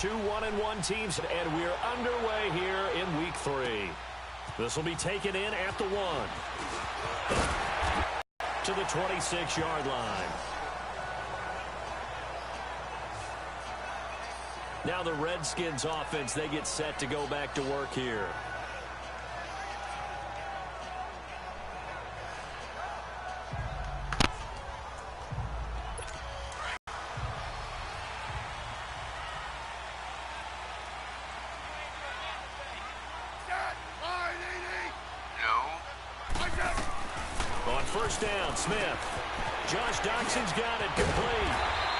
two 1-1 teams, and we're underway here in Week 3. This will be taken in at the 1 to the 26-yard line. Now the Redskins offense, they get set to go back to work here. On first down, Smith. Josh Doxson's got it complete.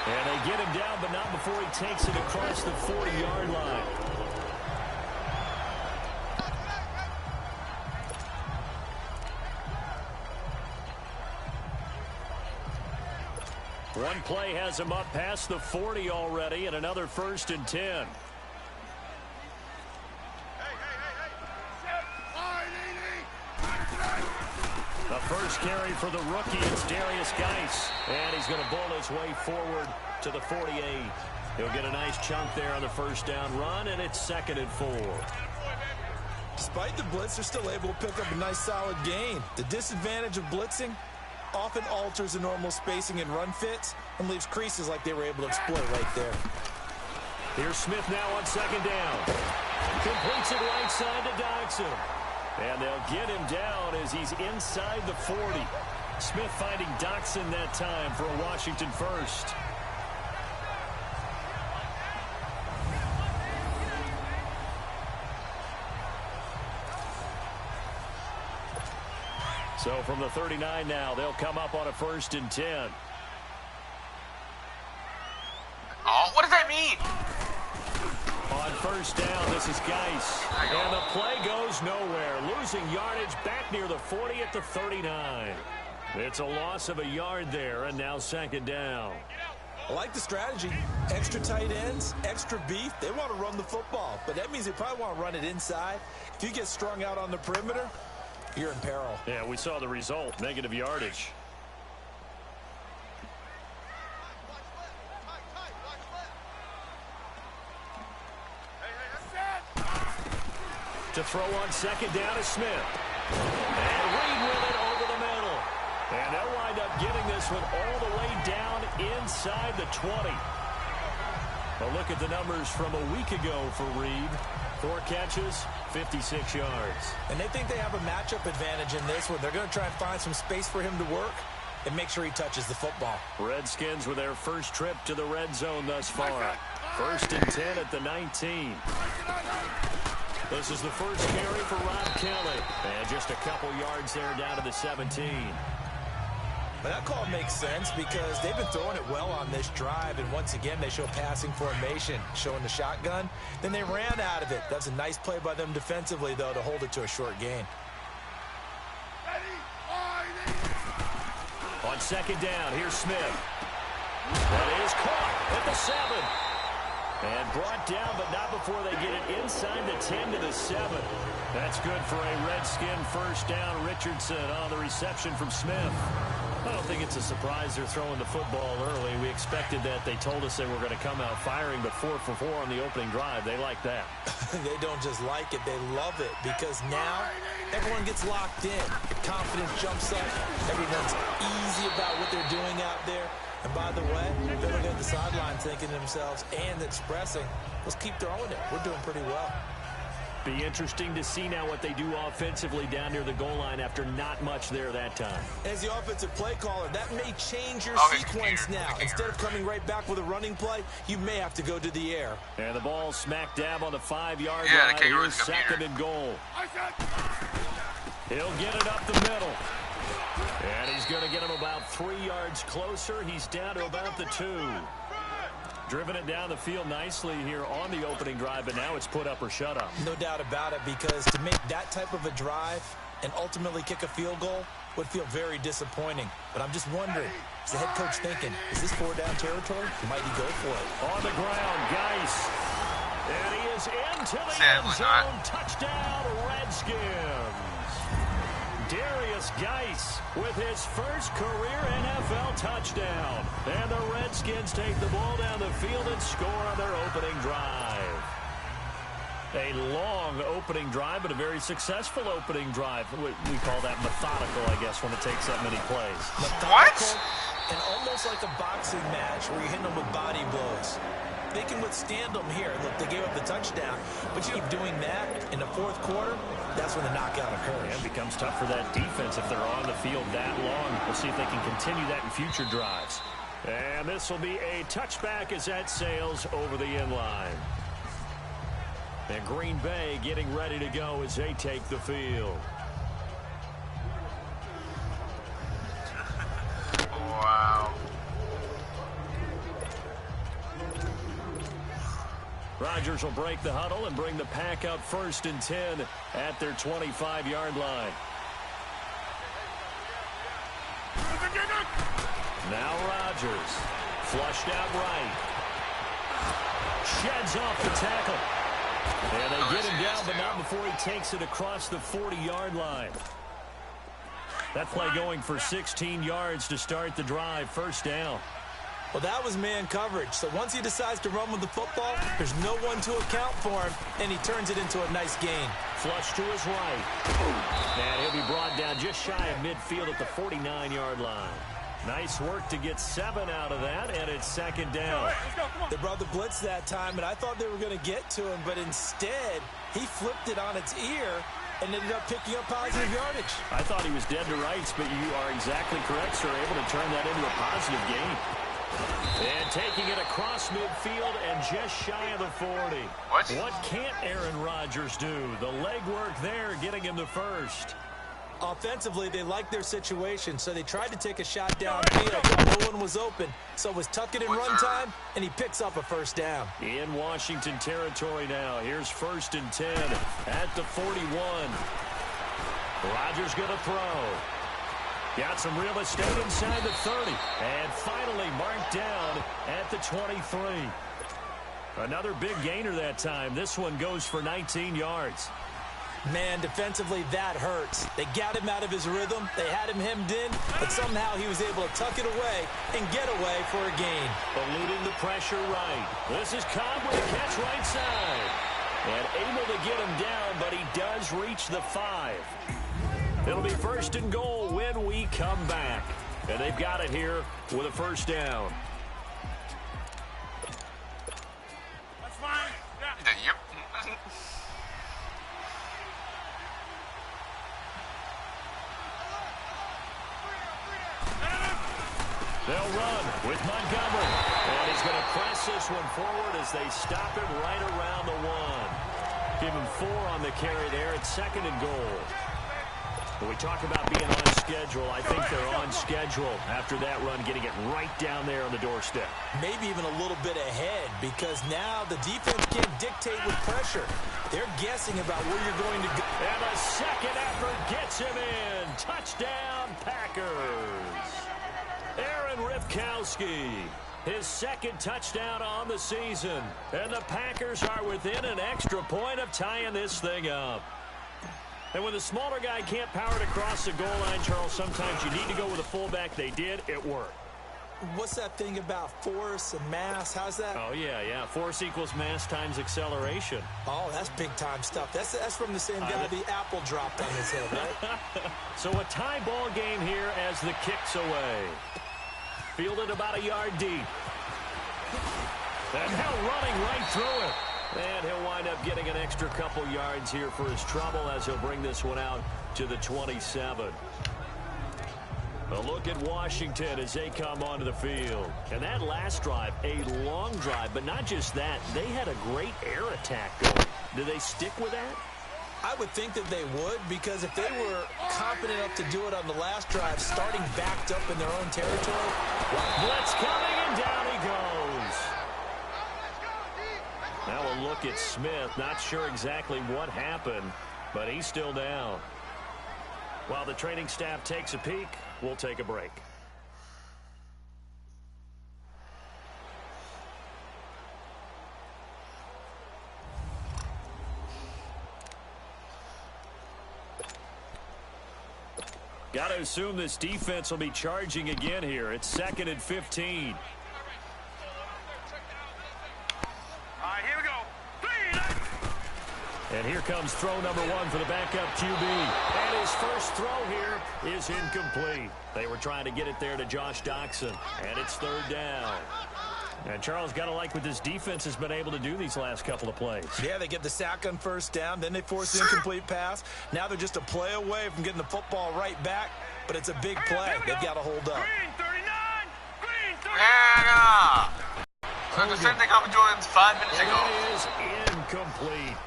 And they get him down, but not before he takes it across the 40-yard line. One play has him up past the 40 already, and another 1st and 10. The first carry for the rookie, it's Darius Geis. And he's going to bowl his way forward to the 48. He'll get a nice chunk there on the first down run, and it's 2nd and 4. Despite the blitz, they're still able to pick up a nice solid gain. The disadvantage of blitzing often alters the normal spacing and run fits and leaves creases like they were able to exploit right there. Here's Smith now on 2nd down. Completes it right side to Doxson. And they'll get him down as he's inside the 40. Smith finding Doxson that time for a Washington first. So from the 39 now, they'll come up on a 1st and 10. Oh, what does that mean? On first down, this is Geis. And the play goes nowhere. Losing yardage back near the 40 at the 39. It's a loss of a yard there, and now 2nd down. I like the strategy. Extra tight ends, extra beef. They want to run the football, but that means they probably want to run it inside. If you get strung out on the perimeter, you're in peril. Yeah, we saw the result. Negative yardage. To throw on 2nd down is Smith. And Reed with it over the middle. And they'll wind up getting this one all the way down inside the 20. A look at the numbers from a week ago for Reed. 4 catches, 56 yards. And they think they have a matchup advantage in this one. They're going to try and find some space for him to work and make sure he touches the football. Redskins with their first trip to the red zone thus far. 1st and 10 at the 19. This is the first carry for Rob Kelly. And just a couple yards there down to the 17. But that call makes sense because they've been throwing it well on this drive. And once again, they show passing formation, showing the shotgun. Then they ran out of it. That's a nice play by them defensively, though, to hold it to a short gain. On 2nd down, here's Smith. That is caught at the 7. And brought down, but not before they get it inside the 10 to the 7. That's good for a Redskin first down. Richardson on the reception from Smith. I don't think it's a surprise they're throwing the football early. We expected that. They told us they were going to come out firing, but 4 for 4 on the opening drive. They like that. They don't just like it, they love it, because now everyone gets locked in. The confidence jumps up. Everyone's easy about what they're doing out there. And by the way, they're looking at the sideline thinking to themselves and expressing, let's keep throwing it. We're doing pretty well. Be interesting to see now what they do offensively down near the goal line after not much there that time. As the offensive play caller, that may change your sequence now. Instead of coming right back with a running play, you may have to go to the air. And the ball smack dab on the 5-yard line. Here's 2nd and goal. He'll get it up the middle. And he's going to get him about 3 yards closer. He's down to about the 2. Driven it down the field nicely here on the opening drive, but now it's put up or shut up. No doubt about it, because to make that type of a drive and ultimately kick a field goal would feel very disappointing. But I'm just wondering, is the head coach thinking, is this 4-down territory? Might he go for it? On the ground, Geis. And he is into the end zone. Touchdown, Redskins. Darius Geis with his first career NFL touchdown. And the Redskins take the ball down the field and score on their opening drive. A long opening drive, but a very successful opening drive. We call that methodical, I guess, when it takes that many plays. Methodical, and almost like a boxing match where you're hitting them with body blows. They can withstand them here. Look, they gave up the touchdown, but you keep doing that in the fourth quarter, that's when the knockout occurs. And it becomes tough for that defense if they're on the field that long. We'll see if they can continue that in future drives. And this will be a touchback as that sails over the end line. And Green Bay getting ready to go as they take the field. Wow. Rodgers will break the huddle and bring the pack out 1st and 10 at their 25-yard line. Now Rodgers, flushed out right. Sheds off the tackle. And they get him down, but not before he takes it across the 40-yard line. That play going for 16 yards to start the drive, 1st down. Well, that was man coverage. So once he decides to run with the football, there's no one to account for him, and he turns it into a nice gain. Flush to his right. And he'll be brought down just shy of midfield at the 49-yard line. Nice work to get 7 out of that, and it's 2nd down. They brought the blitz that time, and I thought they were going to get to him, but instead, he flipped it on its ear and ended up picking up positive yardage. I thought he was dead to rights, but you are exactly correct, sir. Able to turn that into a positive gain. And taking it across midfield and just shy of the 40. What can't Aaron Rodgers do? The legwork there getting him the first. Offensively, they liked their situation, so they tried to take a shot downfield, but no one was open. So it was tuck it in run time, and he picks up a 1st down. In Washington territory now. Here's 1st and 10 at the 41. Rodgers going to throw. Got some real estate inside the 30. And finally marked down at the 23. Another big gainer that time. This one goes for 19 yards. Man, defensively, that hurts. They got him out of his rhythm. They had him hemmed in, but somehow he was able to tuck it away and get away for a gain. Eluding the pressure right. This is Cobb with a catch right side. And able to get him down, but he does reach the 5. It'll be 1st and goal when we come back. And they've got it here with a 1st down. That's fine. Yeah. Yep. They'll run with Montgomery. And he's going to press this one forward as they stop him right around the 1. Give him 4 on the carry there. It's 2nd and goal. When we talk about being on schedule, I think they're on schedule after that run, getting it right down there on the doorstep. Maybe even a little bit ahead, because now the defense can't dictate with pressure. They're guessing about where you're going to go. And the second effort gets him in. Touchdown, Packers. Aaron Ripkowski, his 2nd touchdown on the season. And the Packers are within an extra point of tying this thing up. And when the smaller guy can't power it across the goal line, Charles, sometimes you need to go with a fullback. They did. It worked. What's that thing about force and mass? How's that? Oh, yeah. Force equals mass times acceleration. Oh, that's big-time stuff. That's from the same guy the apple dropped on his head, right? So a tie ball game here as the kick's away. Fielded about a yard deep. And now running right through it. And he'll wind up getting an extra couple yards here for his trouble as he'll bring this one out to the 27. A look at Washington as they come onto the field. And that last drive, a long drive, but not just that. They had a great air attack going. Do they stick with that? I would think that they would, because if they were confident enough to do it on the last drive, starting backed up in their own territory. Blitz coming, and down he goes. Now a look at Smith. Not sure exactly what happened, but he's still down. While the training staff takes a peek, we'll take a break. to assume this defense will be charging again here. It's 2nd and 15. All right, here we go. And here comes throw number 1 for the backup QB. And his first throw here is incomplete. They were trying to get it there to Josh Doxson. And it's 3rd down. And Charles, got to like what this defense has been able to do these last couple of plays. Yeah, they get the sack on 1st down. Then they force the incomplete pass. Now they're just a play away from getting the football right back. But it's a big play. They've got to hold up. Green 39. Green 39. Yeah. So the same thing happened to Jordan's 5 minutes And ago. it is incomplete.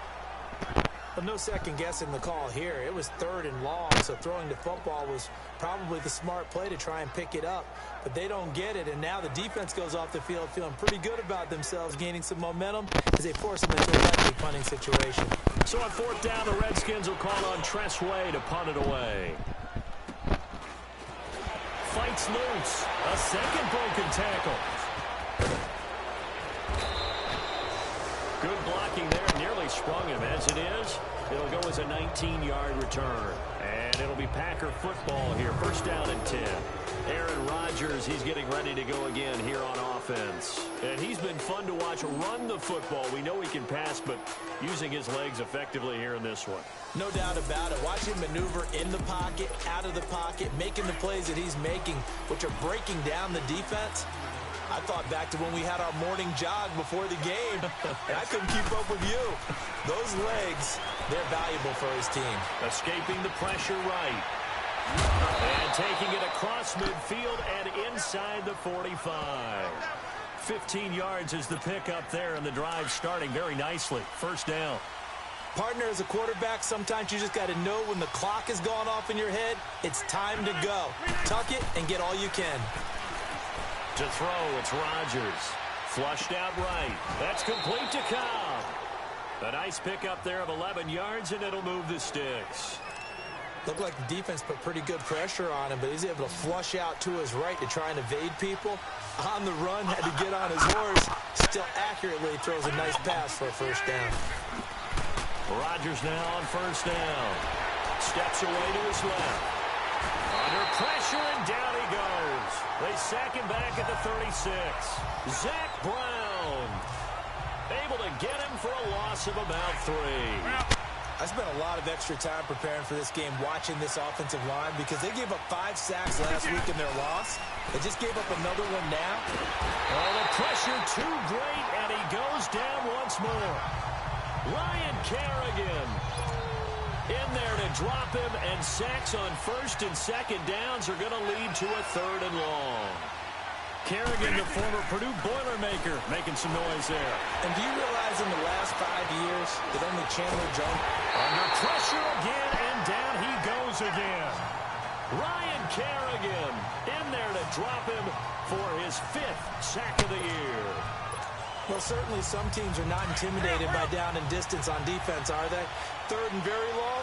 Well, no second guessing the call here. It was 3rd and long, so throwing the football was probably the smart play to try and pick it up. But they don't get it, and now the defense goes off the field feeling pretty good about themselves, gaining some momentum as they force them into a likely punting situation. So on 4th down, the Redskins will call on Tressway to punt it away. Fights loose. A second broken tackle. Good blocking there. Nearly sprung him. As it is, it'll go as a 19-yard return. And it'll be Packer football here. 1st down and 10. Aaron Rodgers, he's getting ready to go again here on offense. And he's been fun to watch run the football. We know he can pass, but using his legs effectively here in this one. No doubt about it. Watch him maneuver in the pocket, out of the pocket, making the plays that he's making, which are breaking down the defense. I thought back to when we had our morning jog before the game, and I couldn't keep up with you. Those legs, they're valuable for his team. Escaping the pressure right. And taking it across midfield and inside the 45. 15 yards is the pickup there, and the drive starting very nicely. 1st down. Partner, as a quarterback, sometimes you just got to know when the clock has gone off in your head, it's time to go. Tuck it and get all you can. To throw, it's Rodgers. Flushed out right. That's complete to Cobb. A nice pickup there of 11 yards, and it'll move the sticks. Looked like the defense put pretty good pressure on him, but he's able to flush out to his right to try and evade people. On the run, had to get on his horse. Still accurately throws a nice pass for a 1st down. Rodgers now on 1st down. Steps away to his left. Under pressure, and down he goes. They sack him back at the 36. Zach Brown able to get him for a loss of about 3. I spent a lot of extra time preparing for this game watching this offensive line because they gave up 5 sacks last week in their loss. They just gave up another one now. Oh, the pressure too great, and he goes down once more. Ryan Kerrigan in there to drop him, and sacks on 1st and 2nd downs are going to lead to a 3rd and long. Kerrigan, the former Purdue Boilermaker, making some noise there. And do you realize in the last 5 years that only Chandler Jones... Under pressure again, and down he goes again. Ryan Kerrigan in there to drop him for his 5th sack of the year. Well, certainly some teams are not intimidated by down and distance on defense, are they? 3rd and very long?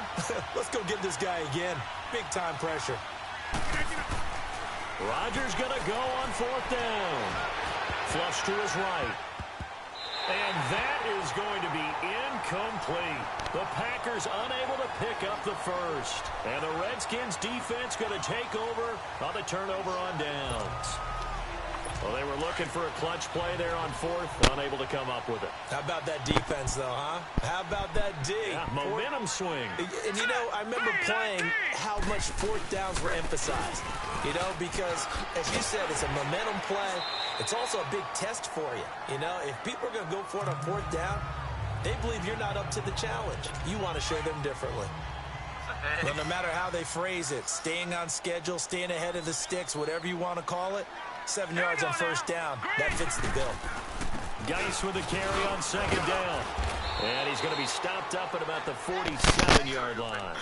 Let's go get this guy again. Big-time pressure. Rodgers going to go on 4th down. Flush to his right. And that is going to be incomplete. The Packers unable to pick up the 1st. And the Redskins defense going to take over on the turnover on downs. Well, they were looking for a clutch play there on 4th, unable to come up with it. How about that defense, though, huh? How about that D? Yeah, momentum swing. And, you know, I remember playing how much 4th downs were emphasized. You know, because, as you said, it's a momentum play. It's also a big test for you. You know, if people are going to go for it on 4th down, they believe you're not up to the challenge. You want to show them differently. But no matter how they phrase it, staying on schedule, staying ahead of the sticks, whatever you want to call it, 7 yards on 1st down. That fits the bill. Geis with a carry on 2nd down. And he's going to be stopped up at about the 47-yard line.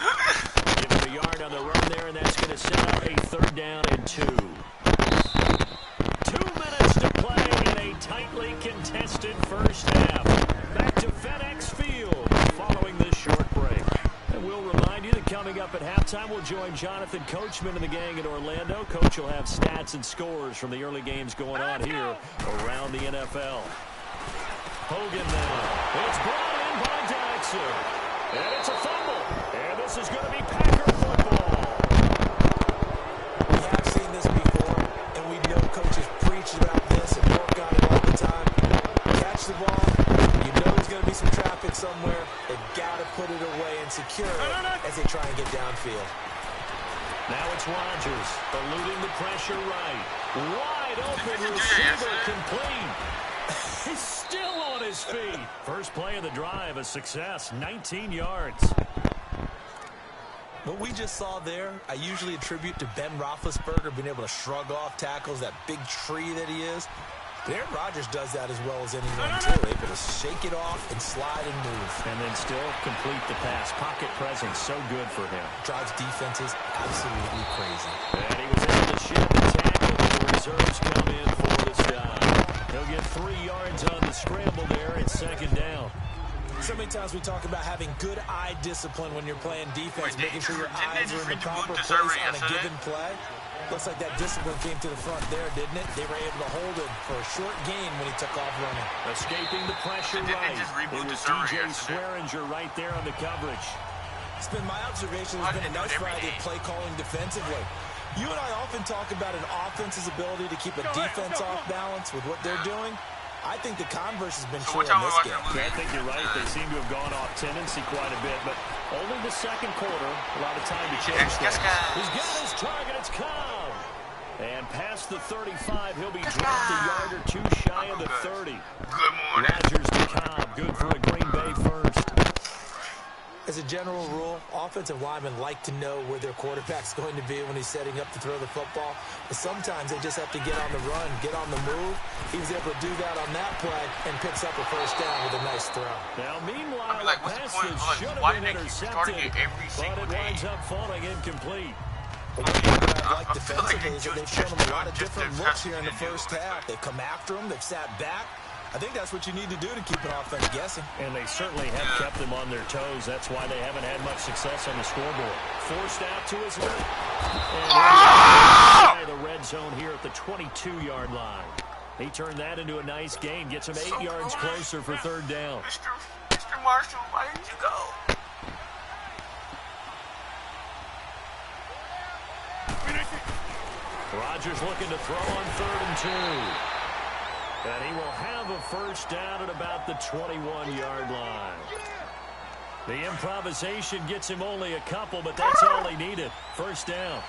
Give him a yard on the run there, and that's going to set up a 3rd down and 2. 2 minutes to play in a tightly contested 1st half. Back to FedEx Field following this short break. And we'll remind you that coming up at halftime, we'll join Jonathan Coachman and the gang in Orlando. Coach will have stats and scores from the early games going on here around the NFL. Hogan now. It's brought in by Doxson. And it's a fumble. And this is going to be Packer football. secure as they try and get downfield. Now it's Rodgers, eluding the pressure right. Wide open receiver complete. He's still on his feet. First play of the drive, a success, 19 yards. What we just saw there, I usually attribute to Ben Roethlisberger being able to shrug off tackles, that big tree that he is. But Aaron Rodgers does that as well as anyone, too. Able to shake it off and slide and move. And then still complete the pass. Pocket presence, so good for him. Drives defenses absolutely crazy. And he was able to shed the tackle when the reserves come in for the stop. He'll get 3 yards on the scramble there. It's second down. So many times we talk about having good eye discipline when you're playing defense, making sure your eyes are in the proper place on a given play. Looks like that discipline came to the front there, didn't it? They were able to hold him for a short gain when he took off running. Escaping the pressure right. It was DJ Swearinger right there on the coverage. It's been my observation. There's been a nice variety of play calling defensively. You and I often talk about an offense's ability to keep a defense off balance with what they're doing. I think the converse has been true in this game. Yeah, I think you're right. They seem to have gone off tendency quite a bit, but only the second quarter. A lot of time to change things. He's got his target. It's Cobb. And past the 35, he'll be dropped a yard or two shy of the 30. Good morning. Rodgers to Cobb. Good for a Green Bay first. As a general rule, offensive linemen like to know where their quarterback's going to be when he's setting up to throw the football. But sometimes they just have to get on the run, get on the move. He was able to do that on that play and picks up a first down with a nice throw. Now, meanwhile, like, what's the point? should Why have do been they keep starting intercepted, it every single but it day? winds up falling incomplete. But one thing that I like I feel like defensively they is that they've just shown him a lot of just different their looks here in the best first half. They've come after him. They've sat back. I think that's what you need to do to keep an offense guessing. And they certainly have kept them on their toes. That's why they haven't had much success on the scoreboard. Forced out to his left. And the red zone here at the 22-yard line. He turned that into a nice gain. Gets him 8 yards closer for third down. Mr. Marshall, why didn't you go? Rodgers looking to throw on 3rd and 2. And he will have a first down at about the 21-yard line. The improvisation gets him only a couple, but that's all he needed. First down.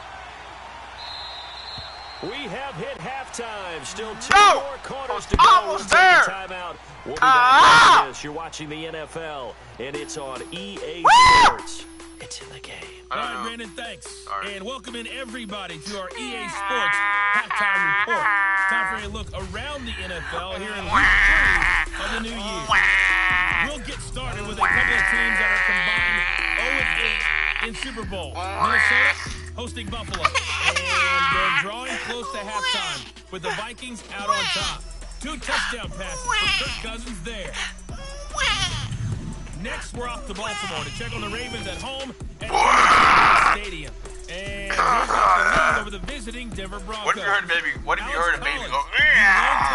We have hit halftime. Still 2 more quarters to go. Almost there. Timeout. We'll be back after this. You're watching the NFL, and it's on EA Sports. It's in the game. All right, Brandon, thanks. And welcome in everybody to our EA Sports halftime report. Time for a look around the NFL here in week 3 of the new year. We'll get started with a couple of teams that are combined 0-8 in Super Bowl. Minnesota hosting Buffalo. And they're drawing close to halftime with the Vikings out on top. 2 touchdown passes for Kirk Cousins there. Next, we're off to Baltimore to check on the Ravens at home at the Stadium. And here's the lead over the visiting Denver Broncos. What have you heard, baby? What have you heard, baby? Go,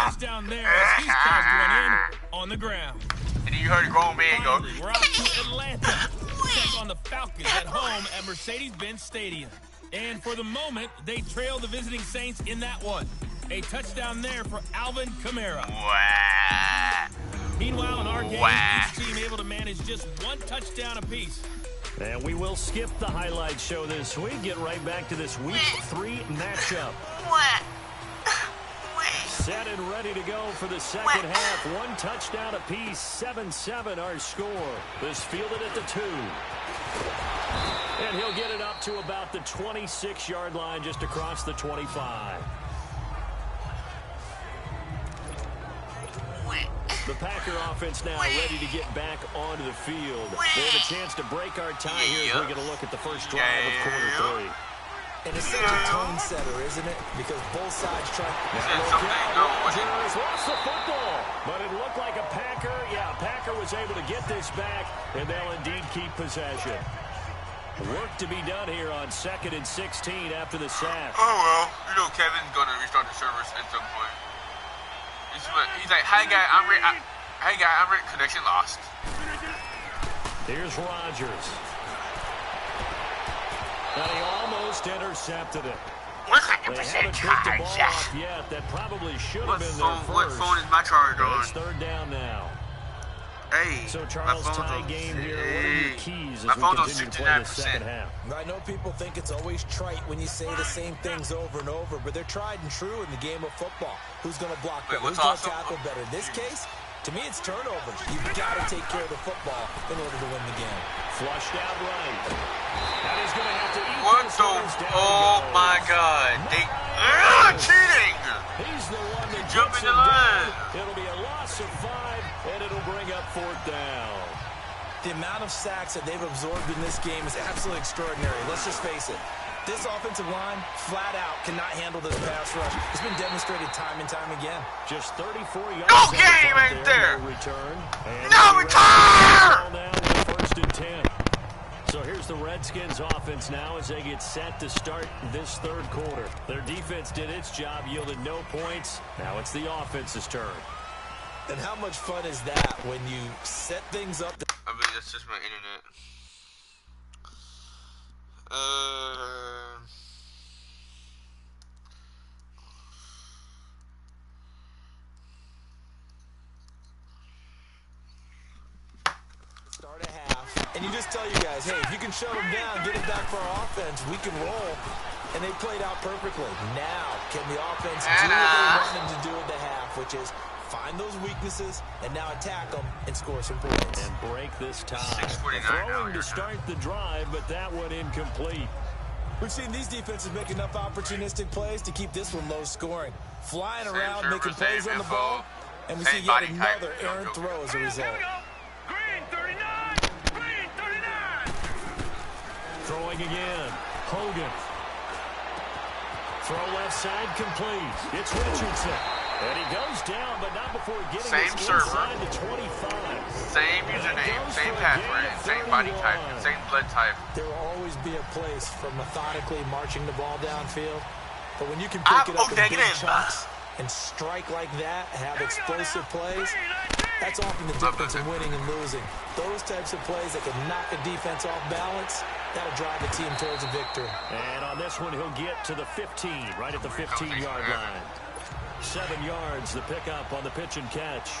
Touchdown there as he's tossed one in on the ground. And then you heard a grown man go. Finally, we're off to Atlanta to check on the Falcons at home at Mercedes-Benz Stadium. And for the moment, they trail the visiting Saints in that one. A touchdown there for Alvin Kamara. Wow. Meanwhile, in our game, each team able to manage just 1 touchdown apiece. And we will skip the highlight show this week. Get right back to this Week 3 matchup. Set and ready to go for the second half. 1 touchdown apiece, 7-7 our score. This fielded at the 2. And he'll get it up to about the 26-yard line, just across the 25. The Packer offense now ready to get back onto the field. They have a chance to break our tie here as we get a look at the first drive of quarter 3. And it's such a tone setter, isn't it? Because both sides try. Rodgers lost the football, but it looked like a Packer. Yeah, Packer was able to get this back, and they'll indeed keep possession. Work to be done here on 2nd and 16 after the sack. Oh, well. You know Kevin's going to restart the service at some point. He's like, hey, guy, I'm ready. Connection lost. Here's Rodgers. And he almost intercepted it. They haven't picked the ball off yet. That probably should have been their first. What phone is my charger on? It's 3rd down now. Hey, So, Charles, tie game here. What are your keys as we continue to play the second half? I know people think it's always trite when you say the same things over and over, but they're tried and true in the game of football. Who's going to block better? Who's going to tackle better? In this case, to me, it's turnovers. You've got to take care of the football in order to win the game. Flushed out right. And he's going to have to eat what this the? Oh, my God. They cheating. He's the one that jumping gets the line. It'll be a loss of 5, and it'll bring up 4th down. The amount of sacks that they've absorbed in this game is absolutely extraordinary. Let's just face it. This offensive line, flat out, cannot handle this pass rush. It's been demonstrated time and time again. Just 34 yards. No game right there. No return. No return. Now with 1st and 10. So here's the Redskins offense now as they get set to start this 3rd quarter. Their defense did its job, yielded no points. Now it's the offense's turn. And how much fun is that when you set things up? I mean, that's just my internet. Start a half, and you just tell you guys, hey, if you can shut them down, get it back for our offense, we can roll. And they played out perfectly. Now, can the offense do what they wanted to do at the half, which is find those weaknesses and now attack them and score some points. And break this tie. 6:49 Throwing to start the drive, but that one incomplete. We've seen these defenses make enough opportunistic plays to keep this one low scoring. Flying around, making plays on the ball, and we see yet another errant throw as a result. Green 39. Green 39. Throwing again. Hogan. Throw left side complete. It's Richardson. And he goes down, but not before getting same this server, inside to 25. same username, same password, same body type, same blood type. There will always be a place for methodically marching the ball downfield. But when you can pick it up in big chunks and strike like that, have explosive plays, that's often the difference in winning and losing. Those types of plays that can knock a defense off balance, that'll drive a team towards a victory. And on this one, he'll get to the 15, right at the 15-yard line. 7 yards, the pickup on the pitch and catch.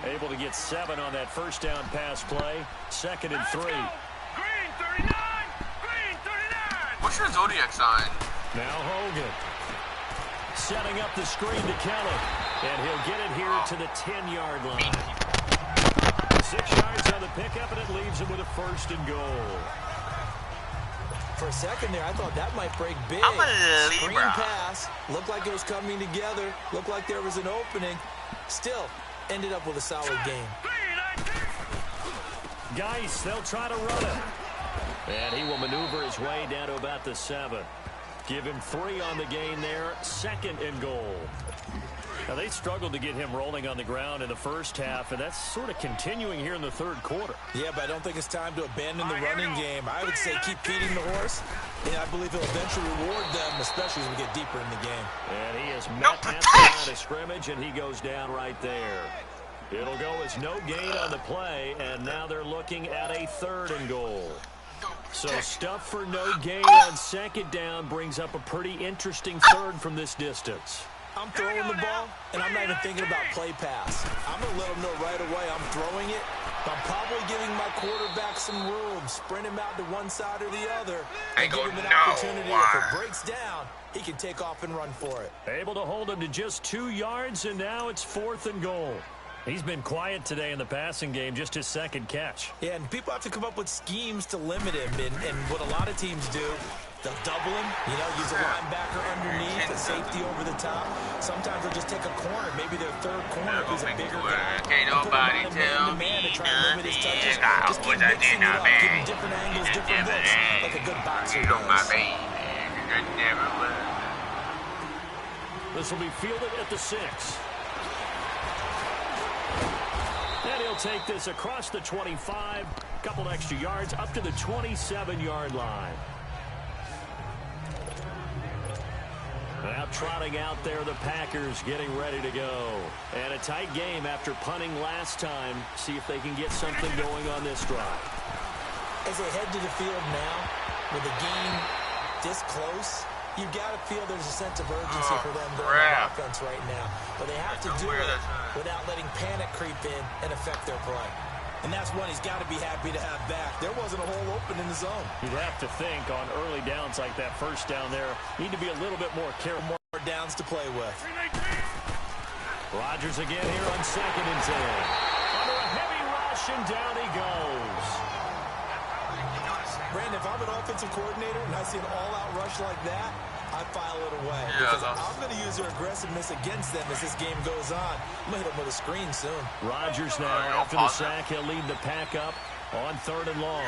Able to get 7 on that first down pass play. 2nd and 3. Green 39. Green 39. What's your zodiac sign? Now Hogan. Setting up the screen to Kelly. And he'll get it here to the 10-yard line. 6 yards on the pickup, and it leaves him with a 1st and goal. For a second there, I thought that might break big. I'm a Screen Libra. pass. Looked like it was coming together. Looked like there was an opening. Still, ended up with a solid game. Geis, they'll try to run it. And he will maneuver his way down to about the 7. Give him 3 on the gain there. 2nd and goal. Now, they struggled to get him rolling on the ground in the first half, and that's sort of continuing here in the 3rd quarter. Yeah, but I don't think it's time to abandon the running game. I would say keep feeding the horse, and I believe he'll eventually reward them, especially as we get deeper in the game. And he has met at the line of scrimmage, and he goes down right there. It'll go as no gain on the play, and now they're looking at a 3rd and goal. So stuff for no gain on 2nd down brings up a pretty interesting 3rd from this distance. I'm throwing the ball, and I'm not even thinking about play pass. I'm going to let them know right away I'm throwing it. I'm probably giving my quarterback some room, sprint him out to one side or the other, and give him an opportunity. If it breaks down, he can take off and run for it. Able to hold him to just 2 yards, and now it's 4th and goal. He's been quiet today in the passing game, just his 2nd catch. Yeah, and people have to come up with schemes to limit him, and what a lot of teams do, they'll double him, use a linebacker underneath, a safety over the top. Sometimes they'll just take a corner, maybe their 3rd corner who's a bigger guy. Can't nobody tell me to try and limit his touches. nothing. Just keep mixing it up, give him different angles, different looks, like a good boxer does. This will be fielded at the 6. And he'll take this across the 25, couple extra yards, up to the 27-yard line. Now trotting out there, the Packers getting ready to go. And a tight game after punting last time. See if they can get something going on this drive. As they head to the field now, with the game this close, you've got to feel there's a sense of urgency for them going about offense right now, but they have to do it without letting panic creep in and affect their play. And that's one he's got to be happy to have back. There wasn't a hole open in the zone. You'd have to think on early downs like that first down there, need to be a little bit more careful. More downs to play with. Rodgers again here on 2nd and 10. Under a heavy rush, and down he goes. Brandon, if I'm an offensive coordinator and I see an all-out rush like that, I file it away. Because I'm going to use their aggressiveness against them as this game goes on. I'm going to hit them with a screen soon. Rodgers now, after the sack, he'll lead the pack up on 3rd and long.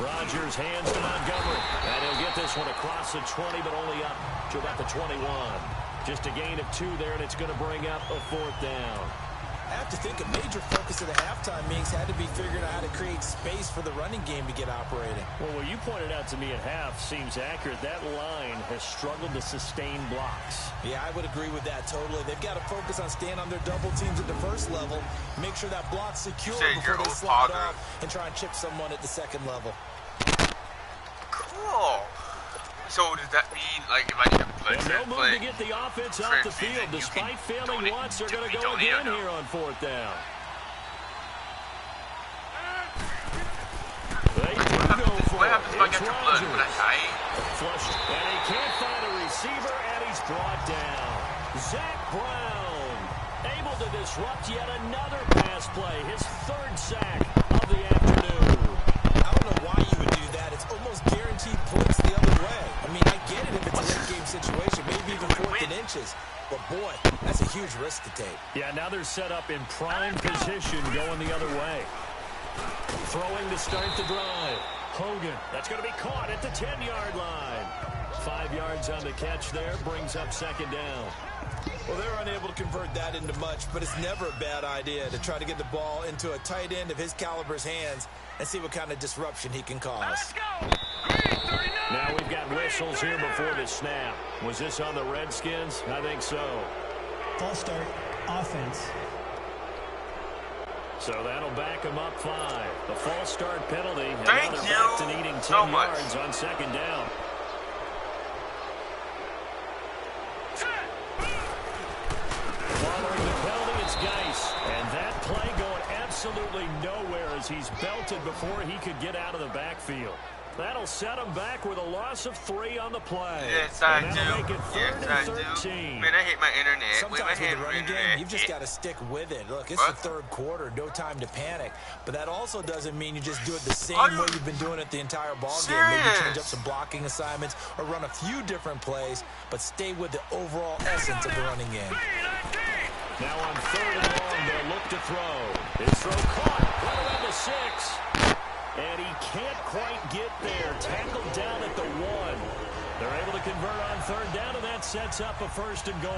Rodgers hands to Montgomery. And he'll get this one across the 20, but only up to about the 21. Just a gain of 2 there, and it's going to bring up a 4th down. I have to think a major focus of the halftime meetings had to be figuring out how to create space for the running game to get operating. Well, what you pointed out to me at half seems accurate. That line has struggled to sustain blocks. Yeah, I would agree with that totally. They've got to focus on staying on their double teams at the first level, make sure that block's secure before they slide off and try and chip someone at the 2nd level. Cool. So does that mean, like, if I need to play? No move to get the offense off the field. Despite failing once, they're going to go again here on 4th down. They do go for it. It's Rodgers. Flushed, and he can't find a receiver, and he's brought down. Zach Brown able to disrupt yet another pass play. His 3rd sack of the afternoon. I don't know why you would do that. It's almost guaranteed points the other way. I mean, I get it if it's a late-game situation, maybe even 4th and inches. But, boy, that's a huge risk to take. Yeah, now they're set up in prime position going the other way. Throwing to start the drive. Hogan, that's going to be caught at the 10-yard line. 5 yards on the catch there, brings up 2nd down. Well, they're unable to convert that into much, but it's never a bad idea to try to get the ball into a tight end of his caliber's hands and see what kind of disruption he can cause. Let's go! Green 39! Now we've got whistles here before the snap. Was this on the Redskins? I think so. False start, offense. So that'll back him up 5. The false start penalty. And Thank now they're you back to needing 10 so much. yards on 2nd down. Following the penalty, it's Geis. And that play going absolutely nowhere as he's belted before he could get out of the backfield. That'll set him back with a loss of 3 on the play. Yes, I do. Make it 3rd and 13. Man, I hate my internet. Sometimes with the running game, you've just got to stick with it. Look, it's the 3rd quarter, no time to panic. But that also doesn't mean you just do it the same way you've been doing it the entire ball game. Maybe change up some blocking assignments or run a few different plays, but stay with the overall essence of the running game. Now on 3rd and long, they'll look to throw. His throw caught right around the 6. And he can't quite get there. Tackled down at the 1. They're able to convert on 3rd down, and that sets up a 1st and goal.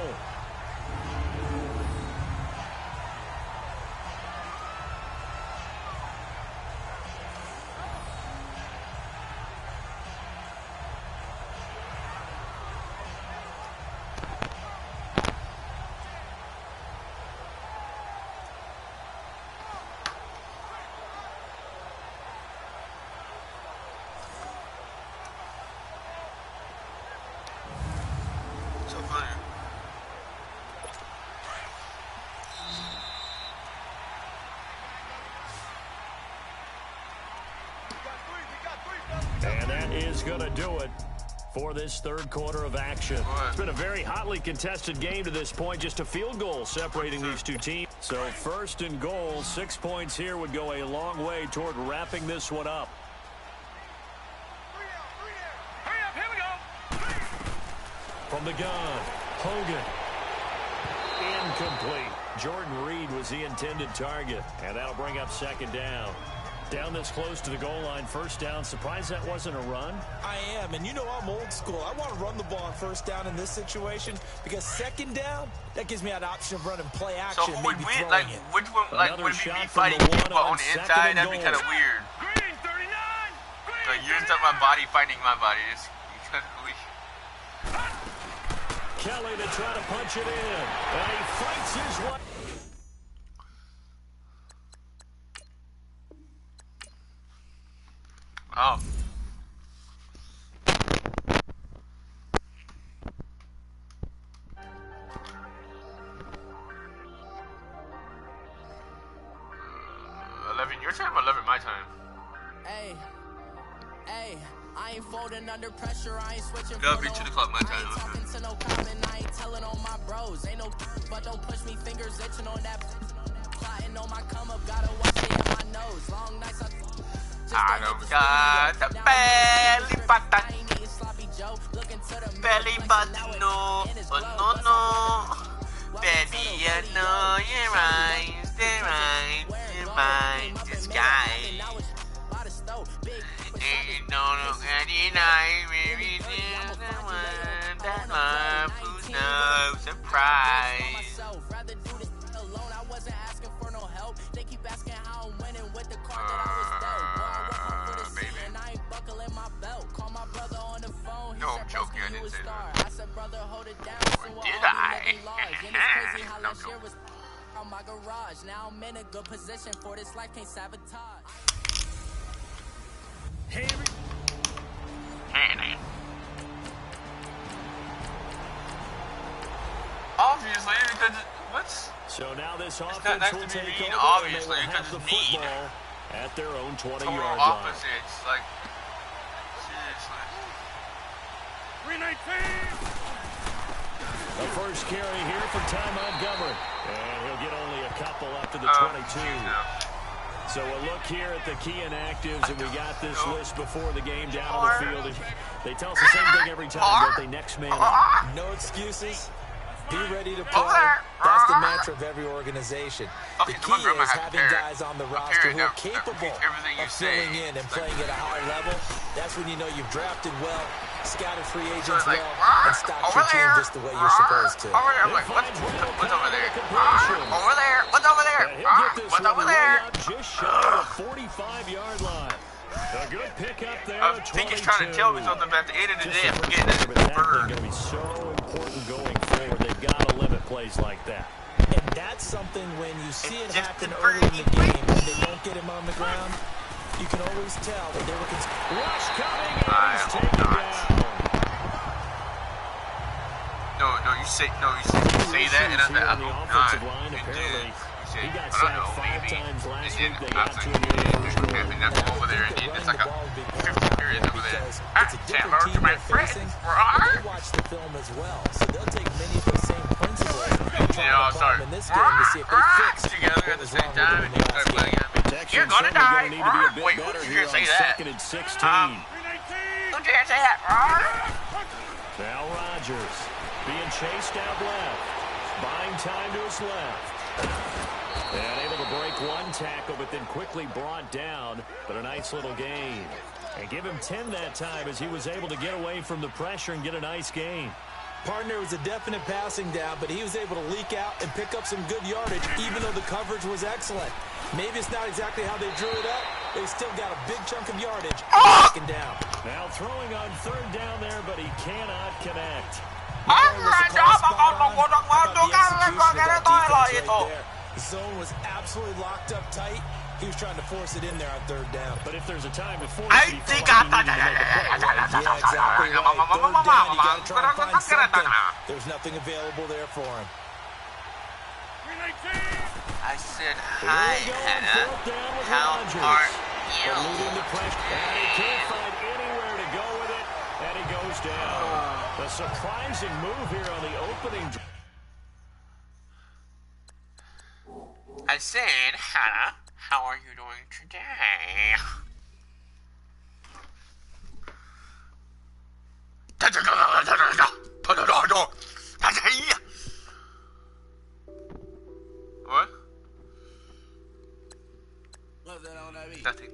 And that is going to do it for this 3rd quarter of action. It's been a very hotly contested game to this point. Just a field goal separating these two teams. So 1st and goal, 6 points here would go a long way toward wrapping this one up. Hurry up, here we go! From the gun, Hogan. Incomplete. Jordan Reed was the intended target. And that'll bring up 2nd down. Down this close to the goal line, 1st down. Surprised that wasn't a run? I am, and you know I'm old school. I want to run the ball on 1st down in this situation because 2nd down, that gives me that option of running play action, so maybe win, throwing like, it. Which one, like, Another would it be shot me from fighting the you, one but on on the 2nd inside? and That'd be goal. kind of weird. Green 39! Green Like, you're inside my body fighting my body. It's kind of weird. Kelly to try to punch it in. And he fights his way. Oh. Your time, 11 my time. Hey, I ain't folding under pressure. I ain't switching. That'll be 2 o'clock my I time. ain't talking to no comment. I ain't telling on my bros. Ain't no, but don't push me. Fingers itching on that. Plotting on my come up. Gotta watch it in my nose. Long nights. I don't got the belly button. I ain't eating sloppy Joe. Looking to the Belly button, no, oh no. Baby, I know your eyes, your mind, the sky. Ain't no deny, baby, there's the one that love who's no surprise. Rather do this alone. I wasn't asking for no help. They keep asking how I'm winning with the card that I was dealt. Boy, I work hard for the city and I ain't buckling my belt. Call my brother on the phone. He No, said, I'm joking. I didn't say that. I said, brother, hold it down. Or did I? And it's crazy how last year was on my garage. Now I'm in a good position for this life. Can't sabotage. Obviously, because what's So now this not offense nice will to be take mean, over, obviously, and they will because have the it's mean. football at their own total 20-yard line. opposites? Like, seriously. 319. The first carry here for Ty Montgomery. And he'll get only a couple up to the 22. So a look here at the key inactives, and we got this list before the game down on the field. They tell us the same thing every time, don't they? Next man up. No excuses. Be ready to play. That's the mantra of every organization. The key is having guys on the roster who are capable of filling in and playing at a high level. That's when you know you've drafted well, scouted free agents well, and stocked your team just the way you're supposed to. Over there, I'm like, what's over there? Over there, what's over there? What's over there? Just shy of the 45-yard line. A good pickup there. I think he's trying to tell me something about the end of the day. I'm getting it. That's going to be so important going forward. They've got to limit plays like that. And that's something when you see it happen early in the game and they don't get him on the ground, you can always tell that they were Rush coming, and he's taken down. No, you say that, and I hope not. You say, He got I don't sacked know, 5 maybe. times last And week. They then got to him in the first quarter. and then go over there, and then it's like a 50 period over there. because Ah, it's a Chandler, different to team my they're friends. facing. We're But on. they watch the film as well, so they'll take many of those same principles and try Yeah, to apply them in this game to see if they fix together what at the was same wrong with time, them and in you the start last playing game. at me. Texans You're gonna certainly die. gonna need to be a bit Wait, who better did here you say on that? 2nd and 16. 319. Who dare say that? Now Rodgers being chased out left. Buying time to his left. And able to break one tackle, but then quickly brought down. But a nice little gain. And give him 10 that time as he was able to get away from the pressure and get a nice gain. Partner was a definite passing down, but he was able to leak out and pick up some good yardage, even though the coverage was excellent. Maybe it's not exactly how they drew it up. They still got a big chunk of yardage second down. Now throwing on 3rd down there, but he cannot connect. The zone was absolutely locked up tight. He was trying to force it in there on 3rd down. But if there's a time to force I it, he think felt like he I- needed to make a play, right? Yeah, exactly right. 3rd down, you got to try and find something. There's nothing available there for him. 319. I said, Here hi, we go on Hannah. 4th down with How Rodgers. are Eluding you? the pressure. And he can't find anywhere to go with it, and he goes down. A surprising move here on the opening drive. I said, Hannah, how are you doing today? What? Nothing.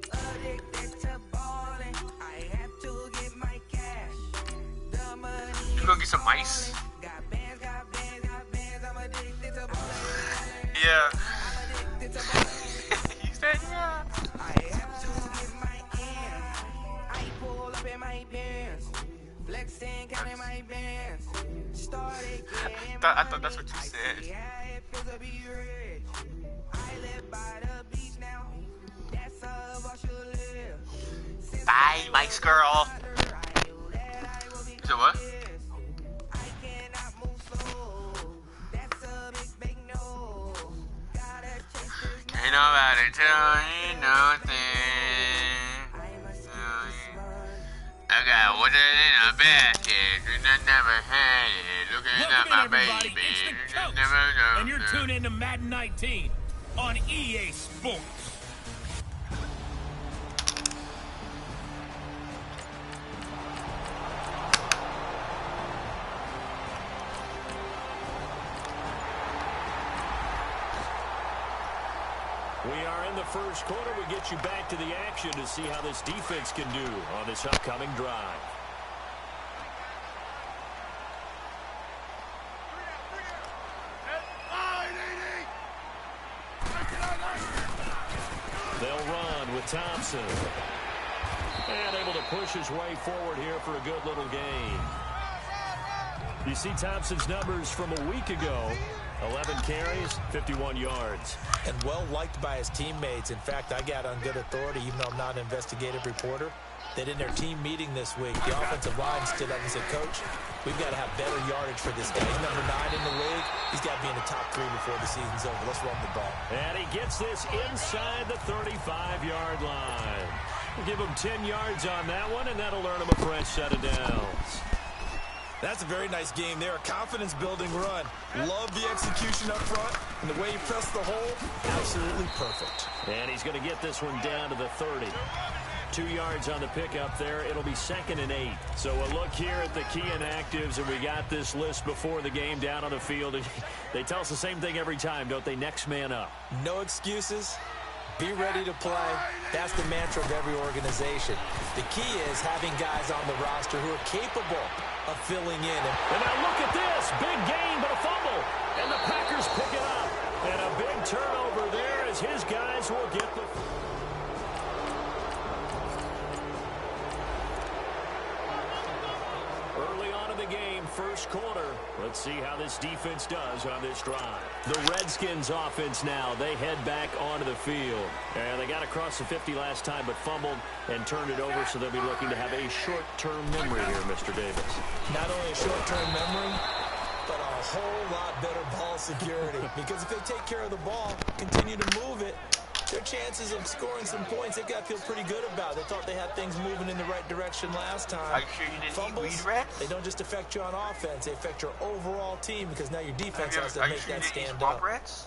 You gonna get some mice? Yeah. You said yeah. I thought that's what you said. Bye, mice girl. You said what? Ain't nobody tell you I got water in a basket, and I never had it. Looking at my everybody. baby. It's the coach, and you're tuned into Madden 19 on EA Sports. We are in the first quarter. We get you back to the action to see how this defense can do on this upcoming drive. They'll run with Thompson. And able to push his way forward here for a good little gain. You see Thompson's numbers from a week ago. 11 carries, 51 yards. And well liked by his teammates. In fact, I got on good authority, even though I'm not an investigative reporter, that in their team meeting this week, the offensive line stood up and said, Coach, we've got to have better yardage for this guy. He's number 9 in the league. He's got to be in the top 3 before the season's over. Let's run the ball. And he gets this inside the 35-yard line. We'll give him 10 yards on that one, and that'll earn him a fresh set of downs. That's a very nice game there. A confidence-building run. Love the execution up front. And the way he pressed the hole, absolutely perfect. And he's going to get this one down to the 30. 2 yards on the pickup there. It'll be 2nd and 8. So a look here at the key inactives, and we got this list before the game down on the field. They tell us the same thing every time, don't they? Next man up. No excuses. Be ready to play. That's the mantra of every organization. The key is having guys on the roster who are capable of filling in. And now look at this. Big gain, but a fumble. And the Packers pick it up. And a big turnover there as his guys will get the... Early on in the game, first quarter. Let's see how this defense does on this drive. The Redskins offense now, they head back onto the field. And they got across the 50 last time, but fumbled and turned it over, so they'll be looking to have a short-term memory here, Mr. Davis. Not only a short-term memory, but a whole lot better ball security. Because if they take care of the ball, continue to move it, their chances of scoring some points, they've got to feel pretty good about. They thought they had things moving in the right direction last time. Are you sure you didn't Fumbles, eat weed rats? they don't just affect you on offense. They affect your overall team because now your defense has to make that stand swamp up. rats?